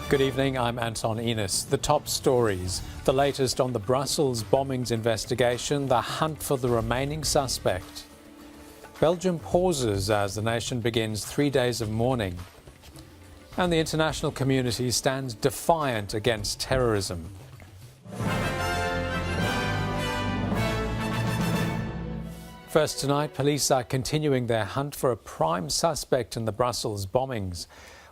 Good evening, I'm Anton Enos. The top stories. The latest on the Brussels bombings investigation, the hunt for the remaining suspect. Belgium pauses as the nation begins 3 days of mourning. And the international community stands defiant against terrorism. First tonight, police are continuing their hunt for a prime suspect in the Brussels bombings.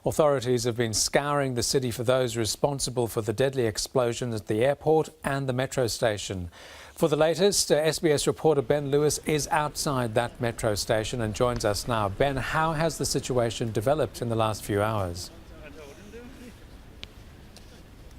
Authorities have been scouring the city for those responsible for the deadly explosions at the airport and the metro station. For the latest, SBS reporter Ben Lewis is outside that metro station and joins us now. Ben, how has the situation developed in the last few hours?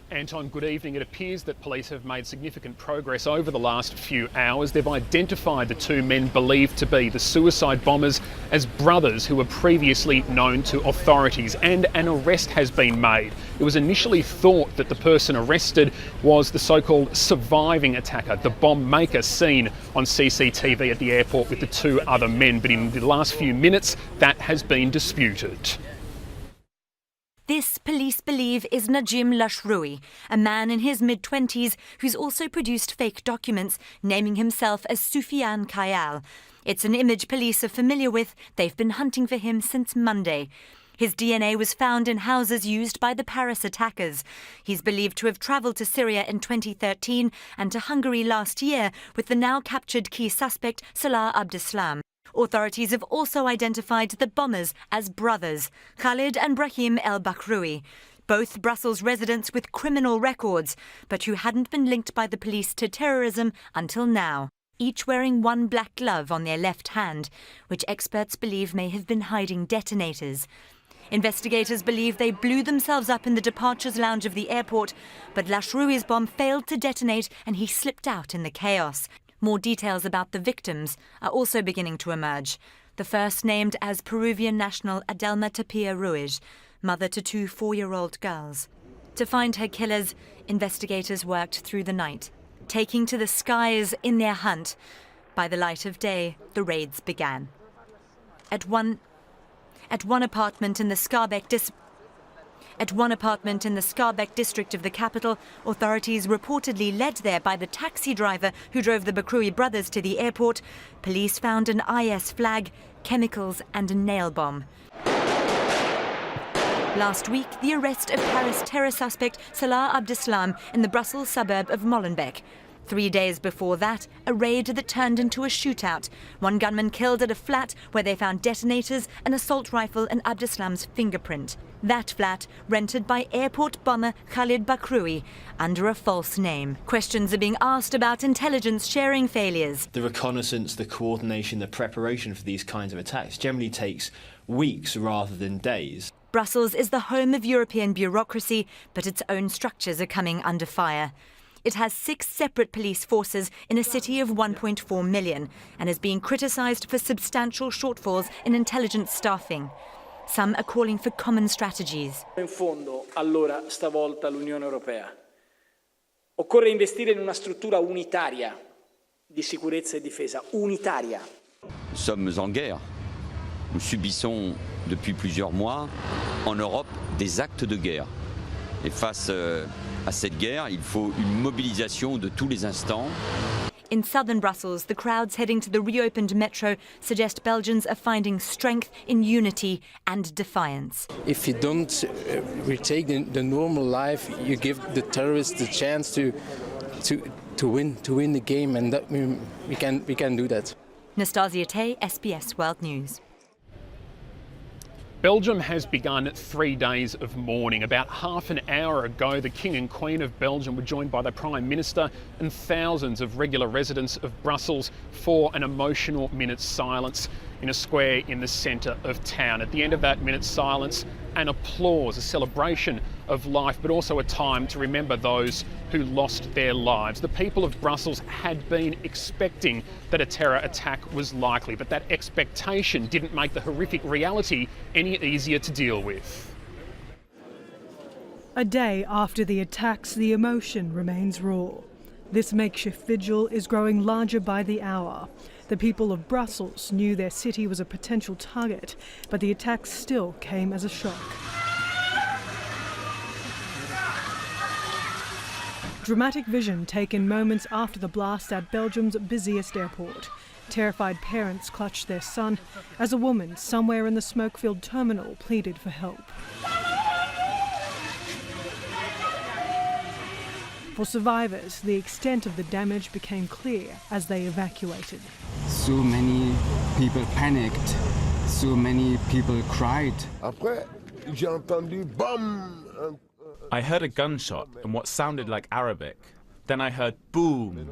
Anton, good evening. It appears that police have made significant progress over the last few hours. They've identified the two men believed to be the suicide bombers as brothers who were previously known to authorities, and an arrest has been made. It was initially thought that the person arrested was the so-called surviving attacker, the bomb maker seen on CCTV at the airport with the two other men, but in the last few minutes that has been disputed. This, police believe, is Najim Lashroui, a man in his mid-20s who's also produced fake documents naming himself as Soufiane Kayal. It's an image police are familiar with. They've been hunting for him since Monday. His DNA was found in houses used by the Paris attackers. He's believed to have travelled to Syria in 2013 and to Hungary last year with the now captured key suspect Salah Abdeslam. Authorities have also identified the bombers as brothers, Khalid and Brahim El Bakhroui, both Brussels residents with criminal records, but who hadn't been linked by the police to terrorism until now, each wearing one black glove on their left hand, which experts believe may have been hiding detonators. Investigators believe they blew themselves up in the departures lounge of the airport, but Lashroui's bomb failed to detonate and he slipped out in the chaos. More details about the victims are also beginning to emerge. The first named as Peruvian national Adelma Tapia Ruiz, mother to two 4-year-old girls. To find her killers, investigators worked through the night, taking to the skies in their hunt. By the light of day, the raids began. At one apartment in the Schaerbeek district of the capital, authorities reportedly led there by the taxi driver who drove the Bakhroui brothers to the airport, police found an IS flag, chemicals and a nail bomb. Last week, the arrest of Paris terror suspect Salah Abdeslam in the Brussels suburb of Molenbeek. 3 days before that, a raid that turned into a shootout. One gunman killed at a flat where they found detonators, an assault rifle and Abdeslam's fingerprint. That flat rented by airport bomber Khalid Bakhroui under a false name. Questions are being asked about intelligence sharing failures. The reconnaissance, the coordination, the preparation for these kinds of attacks generally takes weeks rather than days. Brussels is the home of European bureaucracy, but its own structures are coming under fire. It has 6 separate police forces in a city of 1.4 million and is being criticised for substantial shortfalls in intelligence staffing. Some are calling for common strategies. In fondo, allora, stavolta l'Unione Europea. Occorre investire in una struttura unitaria di sicurezza e difesa, unitaria. Nous sommes en guerre. Nous subissons depuis plusieurs mois en Europe des actes de guerre. Et face à cette guerre, il faut une mobilisation de tous les instants. In southern Brussels, the crowds heading to the reopened metro suggest Belgians are finding strength in unity and defiance. If you don't retake the normal life, you give the terrorists the chance to win the game, and that we can do that. Nastasia Tay, SBS World News. Belgium has begun 3 days of mourning. About half an hour ago, the King and Queen of Belgium were joined by the Prime Minister and thousands of regular residents of Brussels for an emotional minute's silence in a square in the centre of town. At the end of that minute's silence, an applause, a celebration of life, but also a time to remember those who lost their lives. The people of Brussels had been expecting that a terror attack was likely, but that expectation didn't make the horrific reality any easier to deal with. A day after the attacks, the emotion remains raw. This makeshift vigil is growing larger by the hour. The people of Brussels knew their city was a potential target, but the attacks still came as a shock. Dramatic vision taken moments after the blast at Belgium's busiest airport. Terrified parents clutched their son as a woman somewhere in the smoke-filled terminal pleaded for help. For survivors, the extent of the damage became clear as they evacuated. So many people panicked, so many people cried. I heard a gunshot in what sounded like Arabic. Then I heard boom,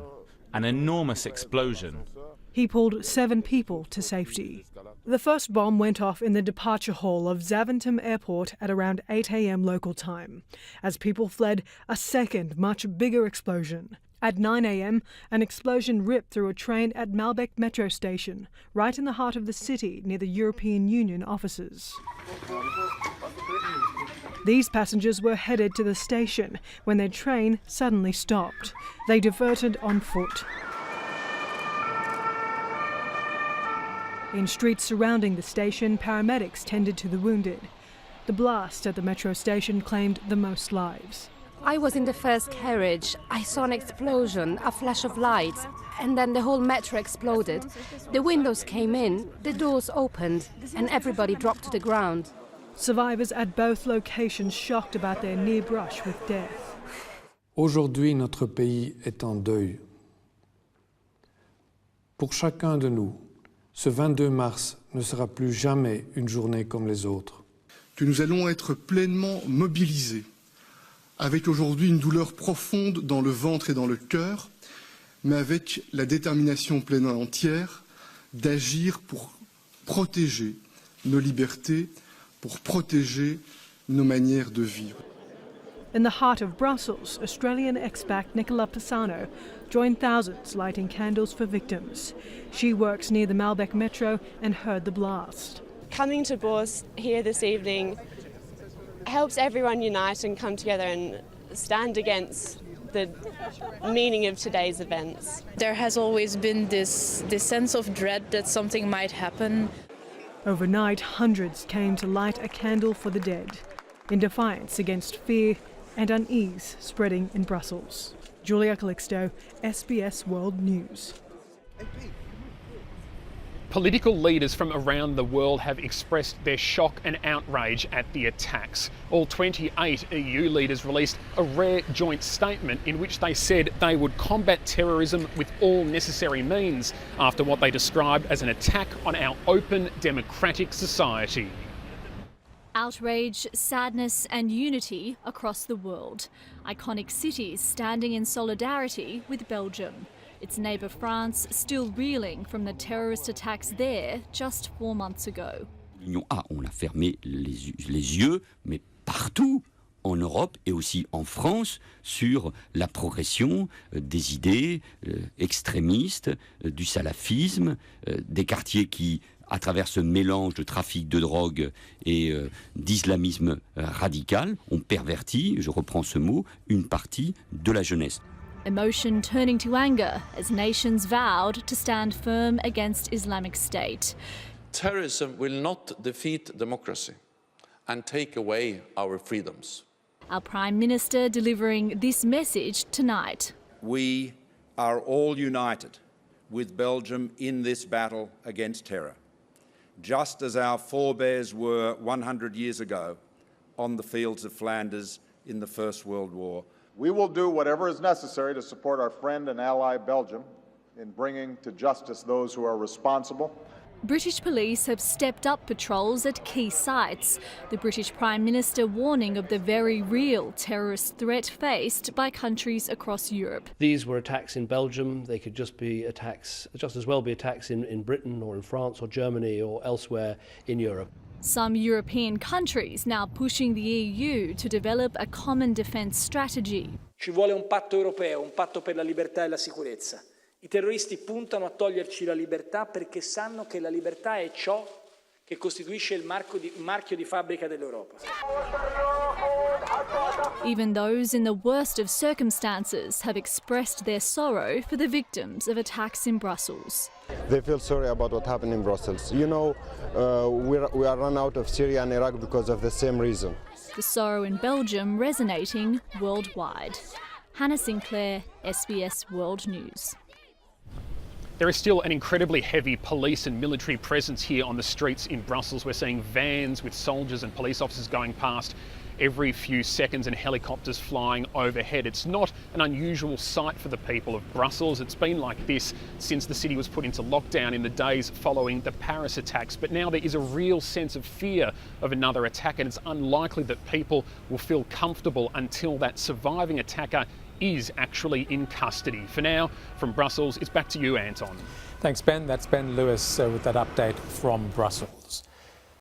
an enormous explosion. He pulled 7 people to safety. The first bomb went off in the departure hall of Zaventem Airport at around 8 a.m. local time. As people fled, a second, much bigger explosion. At 9 a.m, an explosion ripped through a train at Malbec metro station, right in the heart of the city near the European Union offices. These passengers were headed to the station when their train suddenly stopped. They diverted on foot. In streets surrounding the station, paramedics tended to the wounded. The blast at the metro station claimed the most lives. I was in the first carriage. I saw an explosion, a flash of light, and then the whole metro exploded. The windows came in, the doors opened, and everybody dropped to the ground. Survivors at both locations shocked about their near brush with death. Aujourd'hui, notre pays est en deuil. Pour chacun de nous, ce 22 mars ne sera plus jamais une journée comme les autres. Que nous allons être pleinement mobilisés, avec aujourd'hui une douleur profonde dans le ventre et dans le cœur, mais avec la détermination pleine et entière d'agir pour protéger nos libertés, pour protéger nos manières de vivre. In the heart of Brussels, Australian expat Nicola Pisano joined thousands lighting candles for victims. She works near the Malbec metro and heard the blast. Coming to Bors here this evening helps everyone unite and come together and stand against the meaning of today's events. There has always been this sense of dread that something might happen. Overnight, hundreds came to light a candle for the dead, in defiance against fear and unease spreading in Brussels. Julia Calixto, SBS World News. Political leaders from around the world have expressed their shock and outrage at the attacks. All 28 EU leaders released a rare joint statement in which they said they would combat terrorism with all necessary means after what they described as an attack on our open, democratic society. Outrage, sadness and unity across the world. Iconic cities standing in solidarity with Belgium. Its neighbour France still reeling from the terrorist attacks there just 4 months ago. On a fermé les yeux, mais partout en Europe et aussi en France sur la progression des idées extrémistes, du salafisme, des quartiers qui, à travers ce mélange de trafic de drogue et d'islamisme radical, ont perverti, je reprends ce mot, une partie de la jeunesse. Emotion turning to anger as nations vowed to stand firm against Islamic State. Terrorism will not defeat democracy and take away our freedoms. Our Prime Minister delivering this message tonight. We are all united with Belgium in this battle against terror, just as our forebears were 100 years ago on the fields of Flanders in the First World War. We will do whatever is necessary to support our friend and ally Belgium in bringing to justice those who are responsible. British police have stepped up patrols at key sites. The British Prime Minister warning of the very real terrorist threat faced by countries across Europe. These were attacks in Belgium. They could just as well be attacks in Britain or in France or Germany or elsewhere in Europe. Some European countries now pushing the EU to develop a common defence strategy. Ci vuole un patto europeo, un patto per la libertà e la sicurezza. I terroristi puntano a toglierci la libertà perché sanno che la libertà è ciò che costituisce il marchio di fabbrica dell'Europa. Even those in the worst of circumstances have expressed their sorrow for the victims of attacks in Brussels. They feel sorry about what happened in Brussels. You know, we are run out of Syria and Iraq because of the same reason. The sorrow in Belgium resonating worldwide. Hannah Sinclair, SBS World News. There is still an incredibly heavy police and military presence here on the streets in Brussels. We're seeing vans with soldiers and police officers going past every few seconds and helicopters flying overhead. It's not an unusual sight for the people of Brussels. It's been like this since the city was put into lockdown in the days following the Paris attacks. But now there is a real sense of fear of another attack, and it's unlikely that people will feel comfortable until that surviving attacker is actually in custody. For now, from Brussels, it's back to you, Anton. Thanks, Ben. That's Ben Lewis with that update from Brussels.